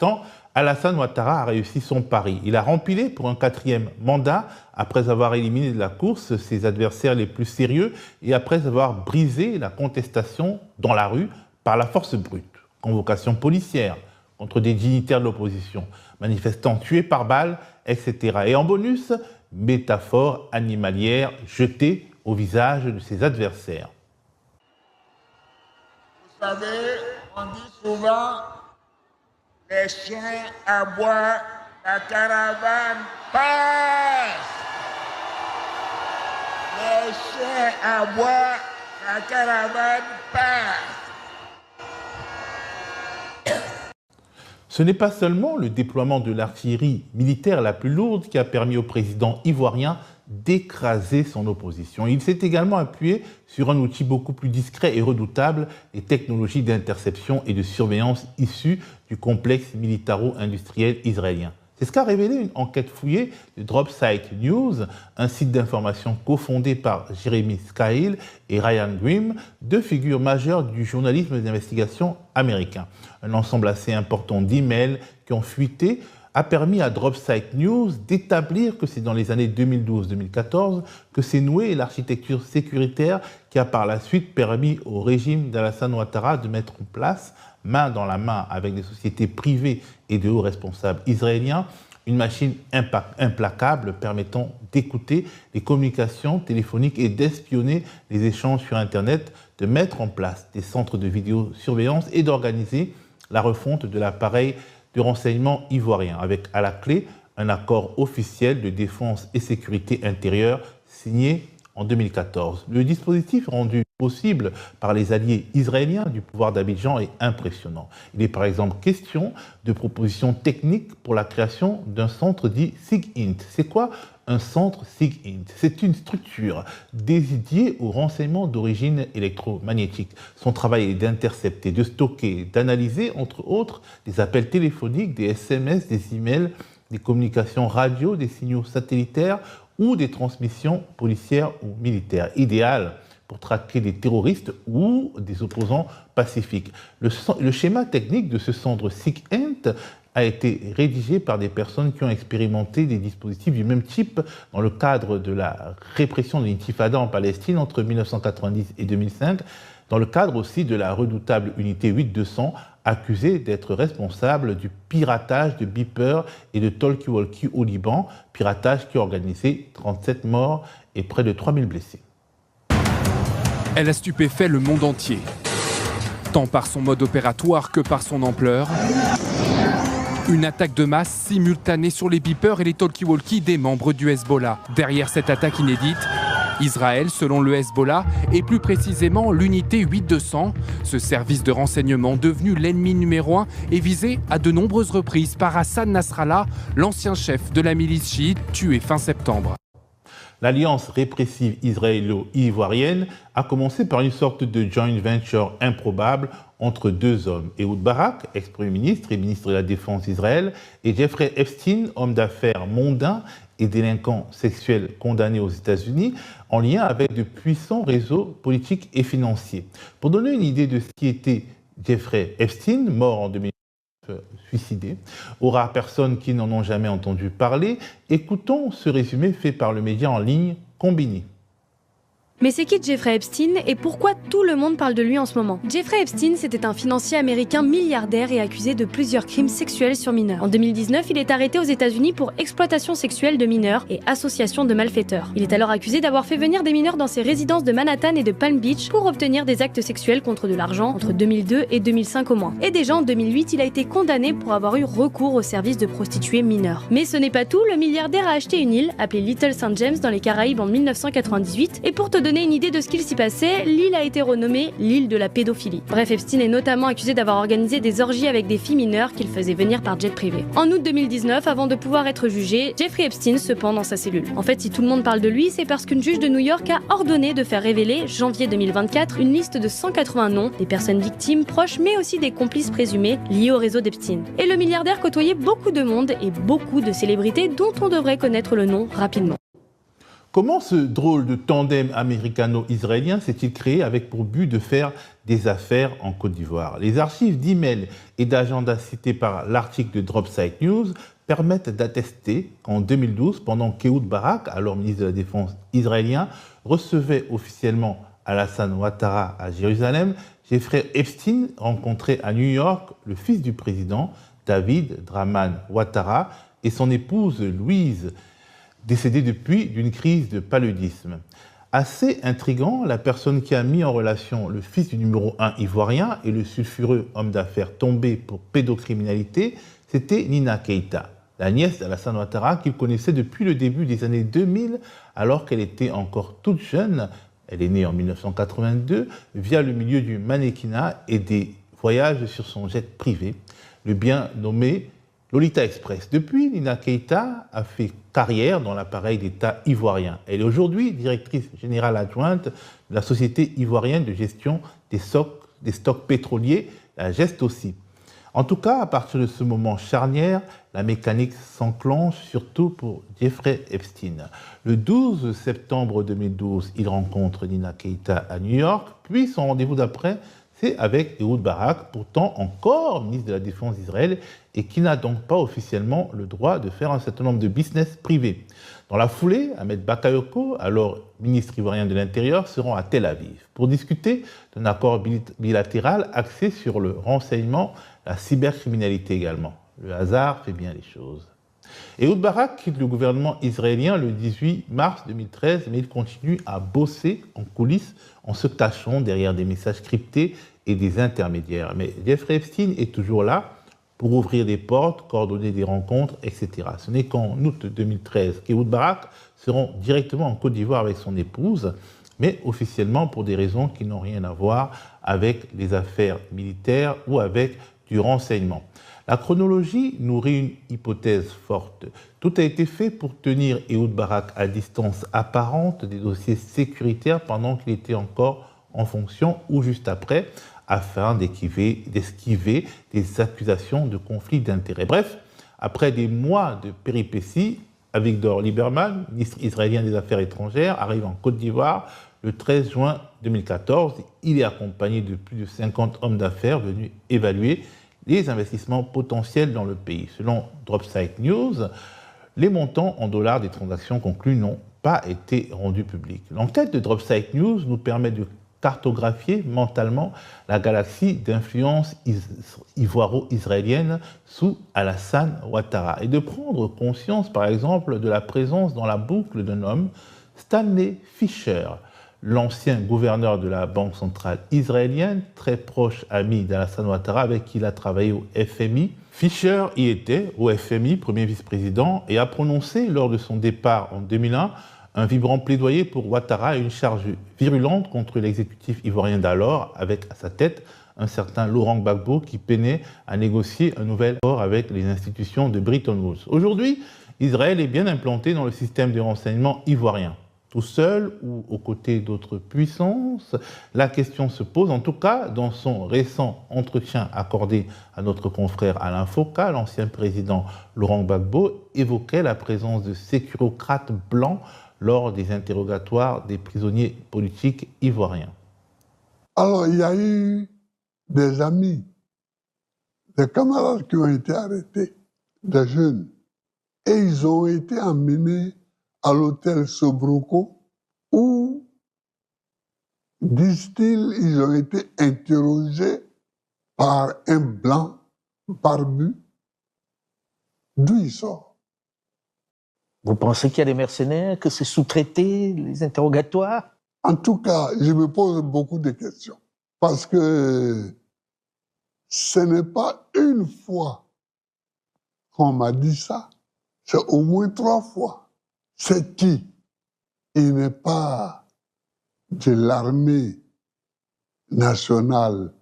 l'instant, Alassane Ouattara a réussi son pari. Il a rempilé pour un 4e mandat après avoir éliminé de la course ses adversaires les plus sérieux et après avoir brisé la contestation dans la rue par la force brute. Convocation policière contre des dignitaires de l'opposition, manifestants tués par balles, etc. Et en bonus, métaphore animalière jetée au visage de ses adversaires. Vous savez, on dit souvent, les chiens aboient, la caravane passe. Les chiens aboient, la caravane passe. Ce n'est pas seulement le déploiement de l'artillerie militaire la plus lourde qui a permis au président ivoirien d'écraser son opposition. Il s'est également appuyé sur un outil beaucoup plus discret et redoutable, les technologies d'interception et de surveillance issues du complexe militaro-industriel israélien. C'est ce qu'a révélé une enquête fouillée de DropSite News, un site d'information cofondé par Jeremy Scahill et Ryan Grim, deux figures majeures du journalisme d'investigation américain. Un ensemble assez important d'emails qui ont fuité a permis à DropSite News d'établir que c'est dans les années 2012-2014 que s'est nouée l'architecture sécuritaire qui a par la suite permis au régime d'Alassane Ouattara de mettre en place, main dans la main avec des sociétés privées et de hauts responsables israéliens, une machine implacable permettant d'écouter les communications téléphoniques et d'espionner les échanges sur Internet, de mettre en place des centres de vidéosurveillance et d'organiser la refonte de l'appareil de renseignement ivoirien, avec à la clé un accord officiel de défense et sécurité intérieure signé en 2014. Le dispositif rendu possible par les alliés israéliens du pouvoir d'Abidjan est impressionnant. Il est par exemple question de propositions techniques pour la création d'un centre dit SIGINT. C'est quoi un centre SIGINT? C'est une structure dédiée au renseignement d'origine électromagnétique. Son travail est d'intercepter, de stocker, d'analyser, entre autres, des appels téléphoniques, des SMS, des emails, des communications radio, des signaux satellitaires ou des transmissions policières ou militaires. Idéal pour traquer des terroristes ou des opposants pacifiques. Le schéma technique de ce centre SIGINT a été rédigé par des personnes qui ont expérimenté des dispositifs du même type dans le cadre de la répression de l'intifada en Palestine entre 1990 et 2005, dans le cadre aussi de la redoutable unité 8200, accusée d'être responsable du piratage de beepers et de talkie-walkie au Liban, piratage qui a organisé 37 morts et près de 3000 blessés. Elle a stupéfait le monde entier, tant par son mode opératoire que par son ampleur. Une attaque de masse simultanée sur les beepers et les talkie-walkie des membres du Hezbollah. Derrière cette attaque inédite, Israël, selon le Hezbollah, et plus précisément l'unité 8200, ce service de renseignement devenu l'ennemi numéro 1 est visé à de nombreuses reprises par Hassan Nasrallah, l'ancien chef de la milice chiite tué fin septembre. L'alliance répressive israélo-ivoirienne a commencé par une sorte de joint venture improbable entre deux hommes, Ehud Barak, ex-premier ministre et ministre de la Défense d'Israël, et Jeffrey Epstein, homme d'affaires mondain et délinquant sexuel condamné aux États-Unis, en lien avec de puissants réseaux politiques et financiers. Pour donner une idée de ce qui était Jeffrey Epstein, mort en 2009, suicidé, aux rares personnes qui n'en ont jamais entendu parler, écoutons ce résumé fait par le média en ligne Combini. Mais c'est qui Jeffrey Epstein et pourquoi tout le monde parle de lui en ce moment? Jeffrey Epstein, c'était un financier américain milliardaire et accusé de plusieurs crimes sexuels sur mineurs. En 2019, il est arrêté aux États-Unis pour exploitation sexuelle de mineurs et association de malfaiteurs. Il est alors accusé d'avoir fait venir des mineurs dans ses résidences de Manhattan et de Palm Beach pour obtenir des actes sexuels contre de l'argent entre 2002 et 2005 au moins. Et déjà en 2008, il a été condamné pour avoir eu recours au service de prostituées mineures. Mais ce n'est pas tout, le milliardaire a acheté une île appelée Little St. James dans les Caraïbes en 1998 et pour te donner une idée de ce qu'il s'y passait, l'île a été renommée l'île de la pédophilie. Bref, Epstein est notamment accusé d'avoir organisé des orgies avec des filles mineures qu'il faisait venir par jet privé. En août 2019, avant de pouvoir être jugé, Jeffrey Epstein se pend dans sa cellule. En fait, si tout le monde parle de lui, c'est parce qu'une juge de New York a ordonné de faire révéler, janvier 2024, une liste de 180 noms, des personnes victimes, proches, mais aussi des complices présumés liés au réseau d'Epstein. Et le milliardaire côtoyait beaucoup de monde et beaucoup de célébrités dont on devrait connaître le nom rapidement. Comment ce drôle de tandem américano-israélien s'est-il créé avec pour but de faire des affaires en Côte d'Ivoire? Les archives d'emails et d'agendas cités par l'article de Dropsite News permettent d'attester qu'en 2012, pendant qu'Ehud Barak, alors ministre de la Défense israélien, recevait officiellement Alassane Ouattara à Jérusalem, Jeffrey Epstein rencontrait à New York le fils du président, David Draman Ouattara, et son épouse Louise, décédée depuis d'une crise de paludisme. Assez intriguant, la personne qui a mis en relation le fils du numéro 1 ivoirien et le sulfureux homme d'affaires tombé pour pédocriminalité, c'était Nina Keïta, la nièce d'Alassane Ouattara qu'il connaissait depuis le début des années 2000, alors qu'elle était encore toute jeune. Elle est née en 1982 via le milieu du mannequinat et des voyages sur son jet privé, le bien nommé Lolita Express. Depuis, Nina Keïta a fait carrière dans l'appareil d'État ivoirien. Elle est aujourd'hui directrice générale adjointe de la Société ivoirienne de gestion des stocks pétroliers, la GEST aussi. En tout cas, à partir de ce moment charnière, la mécanique s'enclenche surtout pour Jeffrey Epstein. Le 12 septembre 2012, il rencontre Nina Keïta à New York, puis son rendez-vous d'après, c'est avec Ehud Barak, pourtant encore ministre de la Défense d'Israël, et qui n'a donc pas officiellement le droit de faire un certain nombre de business privés. Dans la foulée, Ahmed Bakayoko, alors ministre ivoirien de l'Intérieur, se rend à Tel Aviv pour discuter d'un accord bilatéral axé sur le renseignement, la cybercriminalité également. Le hasard fait bien les choses. Ehud Barak quitte le gouvernement israélien le 18 mars 2013, mais il continue à bosser en coulisses en se cachant derrière des messages cryptés et des intermédiaires. Mais Jeffrey Epstein est toujours là pour ouvrir des portes, coordonner des rencontres, etc. Ce n'est qu'en août 2013 qu'Ehud Barak se rend directement en Côte d'Ivoire avec son épouse, mais officiellement pour des raisons qui n'ont rien à voir avec les affaires militaires ou avec du renseignement. La chronologie nourrit une hypothèse forte. Tout a été fait pour tenir Ehud Barak à distance apparente des dossiers sécuritaires pendant qu'il était encore en fonction ou juste après, afin d'esquiver des accusations de conflit d'intérêts. Bref, après des mois de péripéties, Avigdor Lieberman, ministre israélien des Affaires étrangères, arrive en Côte d'Ivoire le 13 juin 2014. Il est accompagné de plus de 50 hommes d'affaires venus évaluer les investissements potentiels dans le pays. Selon Dropsite News, les montants en dollars des transactions conclues n'ont pas été rendus publics. L'enquête de Dropsite News nous permet de cartographier mentalement la galaxie d'influence ivoiro-israélienne sous Alassane Ouattara et de prendre conscience, par exemple, de la présence dans la boucle d'un homme, Stanley Fischer, l'ancien gouverneur de la Banque centrale israélienne, très proche ami d'Alassane Ouattara, avec qui il a travaillé au FMI. Fischer y était, au FMI, premier vice-président, et a prononcé, lors de son départ en 2001, un vibrant plaidoyer pour Ouattara et une charge virulente contre l'exécutif ivoirien d'alors, avec à sa tête un certain Laurent Gbagbo qui peinait à négocier un nouvel accord avec les institutions de Bretton Woods. Aujourd'hui, Israël est bien implanté dans le système de renseignement ivoirien. Tout seul ou aux côtés d'autres puissances, la question se pose. En tout cas, dans son récent entretien accordé à notre confrère Alain Foka, l'ancien président Laurent Gbagbo évoquait la présence de sécurocrates blancs lors des interrogatoires des prisonniers politiques ivoiriens. Alors, il y a eu des amis, des camarades qui ont été arrêtés, des jeunes, et ils ont été emmenés à l'hôtel Sobroco, où, disent-ils, ils ont été interrogés par un blanc barbu. D'où il sort? Vous pensez qu'il y a des mercenaires, que c'est sous-traité, les interrogatoires? En tout cas, je me pose beaucoup de questions. Parce que ce n'est pas une fois qu'on m'a dit ça, c'est au moins 3 fois. C'est qui? Il n'est pas de l'armée nationale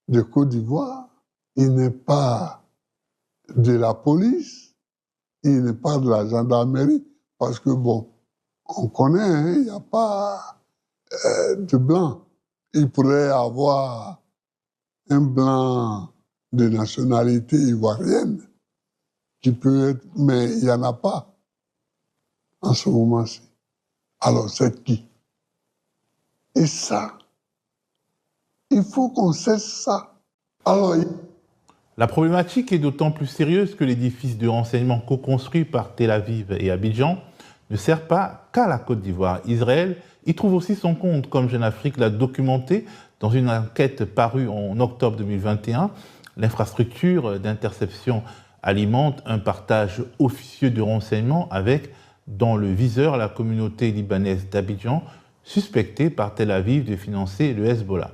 de Côte d'Ivoire, il n'est pas de la police, il n'est pas de la gendarmerie, parce que bon, on connaît, hein, il n'y a pas de blanc. Il pourrait avoir un blanc de nationalité ivoirienne qui peut être, mais il n'y en a pas en ce moment-ci. Alors c'est qui? Et ça, il faut qu'on cesse ça. Alors, la problématique est d'autant plus sérieuse que l'édifice de renseignement co-construit par Tel Aviv et Abidjan ne sert pas qu'à la Côte d'Ivoire. Israël y trouve aussi son compte, comme Jeune Afrique l'a documenté dans une enquête parue en octobre 2021. L'infrastructure d'interception alimente un partage officieux de renseignements avec, dans le viseur, la communauté libanaise d'Abidjan, suspectée par Tel Aviv de financer le Hezbollah.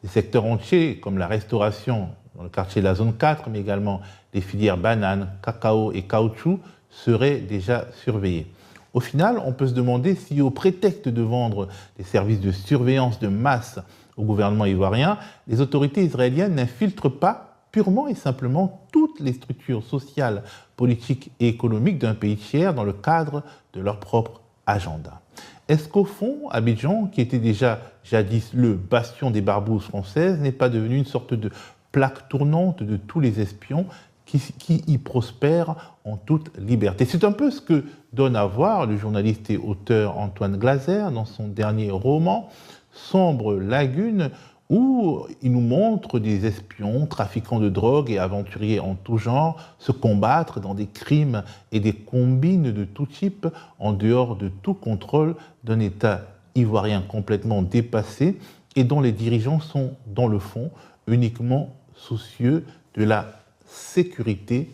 Des secteurs entiers, comme la restauration dans le quartier de la zone 4, mais également les filières bananes, cacao et caoutchouc, seraient déjà surveillés. Au final, on peut se demander si, au prétexte de vendre des services de surveillance de masse au gouvernement ivoirien, les autorités israéliennes n'infiltrent pas purement et simplement toutes les structures sociales, politiques et économiques d'un pays tiers dans le cadre de leur propre agenda. Est-ce qu'au fond, Abidjan, qui était déjà jadis le bastion des barbouzes françaises, n'est pas devenu une sorte de plaque tournante de tous les espions qui y prospèrent en toute liberté? C'est un peu ce que donne à voir le journaliste et auteur Antoine Glaser dans son dernier roman, Sombre Lagune, où il nous montre des espions, trafiquants de drogue et aventuriers en tout genre se combattre dans des crimes et des combines de tout type en dehors de tout contrôle d'un État ivoirien complètement dépassé et dont les dirigeants sont, dans le fond, uniquement soucieux de la sécurité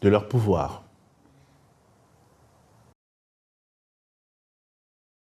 de leur pouvoir.